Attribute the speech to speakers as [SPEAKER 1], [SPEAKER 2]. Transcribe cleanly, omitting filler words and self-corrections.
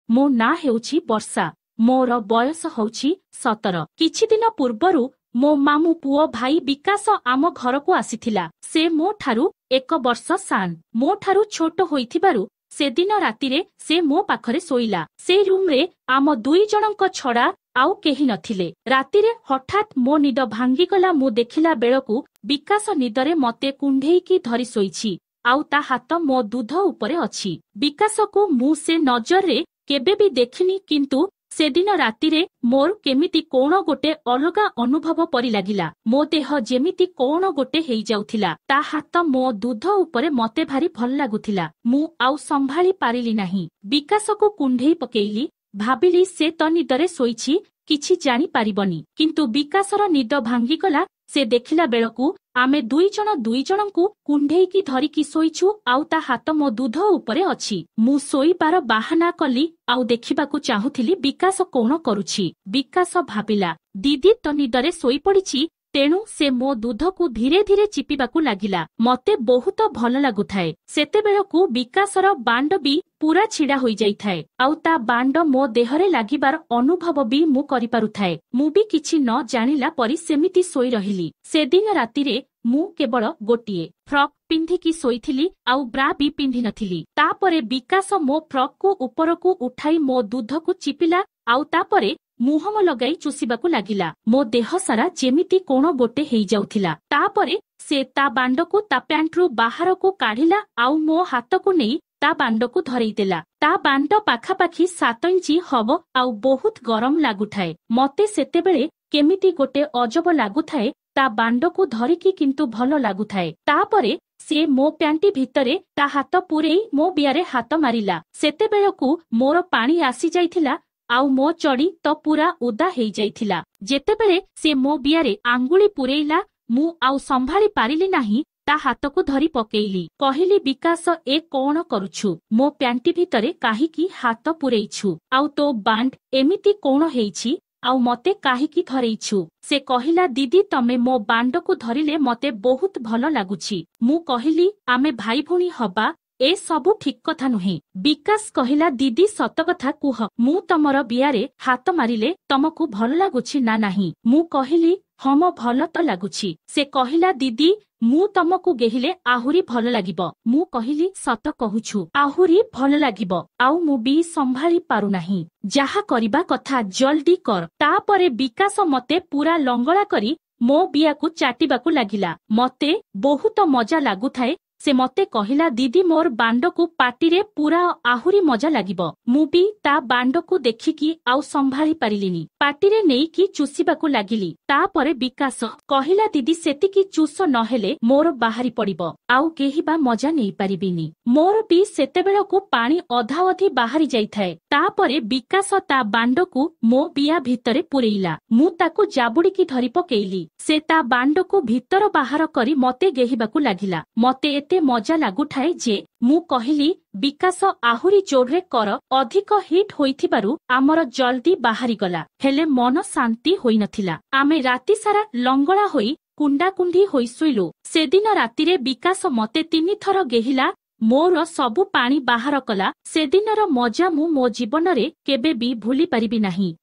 [SPEAKER 1] मो ना हेउछि वर्षा मोर बयस होछि 17 किछि दिन पूर्वरु मो मामू पुओ भाई विकास आम घर को आसीथिला से मो ठारू 1 वर्ष सान मो ठारू छोट होइथिबारु से दिन रातिरे से मो पाखरे सोइला से रूम रे आम दुई जनक छड़ा आउ केही नथिले रातिरे हठात मो निद भांगी गला मु देखिला बेळकु विकास निदरे मते कुंढेईकी धरि सोइछि आउ ता हात मो दूध उपरे अछि विकास को मु से नजर रे केबे भी देखिनी किंतु से दिन रातिरे मोर केमिति कोण गोटे अलगा अनुभव परि लागिला मो देह जेमिति कोण गोटे हेई जाउथिला ता हात मो दूध उपरे मते भारी भल लागुथिला मु आउ संभाली पारिली नाही विकास को कुंढेई पकेइली भाबिली से त निदरे सोइछि किछि जानि पारिबनी किंतु विकासर निद भांगी गला से देखिला बेळकु आमे दुई जनंकु कुंढेईकी धरिकी सोइछु आउ ता हात मो दूध उपरे अछि मु सोइबार बाहाना कली आउ देखिबाकू चाहुथिली विकास कोण करुछि विकास भाबिला दीदी तो निदरे सोई पड़िछि तेणु से मो दूध को धीरे धीरे चिपिबाकू लागिला मते बहुत भल लागुथाए सेतेबेळकू विकासर बांड भी पूरा छिड़ा होई जाइथाए आउ ता बांड मो देहरे लागिबार अनुभव भी मु करि पारुथाए मु भी किछि न जानिला परि सेमिति सोई रहिली से दिन रातिरे मु केवल गोटिए फ्रॉक पिंधिकी सोईथिली आउ ब्रा भी पिंधि नथिली तापरे विकास मो फ्रॉक को उपरकू उठाई मो दूध को चिपिला आउ तापरे मुहम लगाई चुसीबाकू लागिला मो देह सारा जेमिति कोण गोटे हेई जाउथिला तापरे से ता बांड को ता पैंट रु बाहर को काढिला आउ मो हाथ को नेई ता बांड को धरई देला ता बांड पाखापाखी 7 इंची हब आउ बहुत गरम लागुथाए मते सेतेबेले केमिति गोटे अजब लागुथाए ता बांड को धरिकी किंतु भल लागुथाए तापरे से मो प्यांटी भितरे ता हाथ पुरेई मो बियारे हाथ मारिला सेतेबेलकू मोर पानी आसी जाइथिला आउ मो चढ़ी तो पूरा उदा हेई जाइथिला जेतेबेले से मो बियारे आंगुली पुरेइला मु आउ संभाली पारिली नाही ता हाथ को धरी पकेइली कहिली विकास ए कोण करूछु मो प्यांटी भितरे काहीकी हाथ पुरेइछु आउ तो बांड एमिति कोण हेइछि आउ मते काहीकी धरेइछु से कहिला दीदी तमे मो बांड को धरिले मते बहुत भल लागुछि मु कहिली आमे भाई भुणी हबा ए सबु ठीक कथा नुहे विकास कहिला दीदी सत कथा कुह मु तमर बियारे हाथ मारिले तमको भल लागुछि ना नाही मु कहिली हम भल तो लागुछि से कहिला दीदी मु तमको गेहिले आहुरी भल लागिबो मु कहिली सत कहुछु आहुरी भल लागिबो आउ मु भी संभाली पारु नाही जाहा करिबा कथा जल्दी कर तापरे विकास मते पूरा लंगळा करी मो बियाकू चाटिबाकू लागिला मते बहुत मजा लागुथाए से मते कहिला दीदी मोर बांड को पाटीरे पूरा आहुरी मजा लागिबो मु भी ता बांड को देखिकी आउ संभाली पारिलिनी पाटीरे नेईकी चुसीबाकू लागिली तापरे विकास कहिला दीदी सेतिकी चुस नहेले मोर बाहारी पड़िबो आउ केही बा मजा नेई पारिबिनी मोर भी सेतेबेलकू पानी अधा अधी बाहारी जाइथाए तापरे विकास ता बांड को मो बिया भितरे पुरेइला मु ताकू जाबुड़ीकी धरि पकेइली से ता बांड को भीतर बाहर करी मते गेहिबाकू लागिला मते एते मजा लागुठाए जे मु कहिली विकास आहुरी जोरे कर अधिक हिट होइथिबारु आमर जल्दी बाहारी गला हेले मन शांति होई नथिला आमे राति सारा लंगळा होई कुंडा कुंडी होई सुइलु सेदिन रातिरे विकास मते 3 थर गेहिला मोर सबु पानी बाहर कला सेदिनर मजा मु मो जीवन रे केबे भी भूली परिबी नाही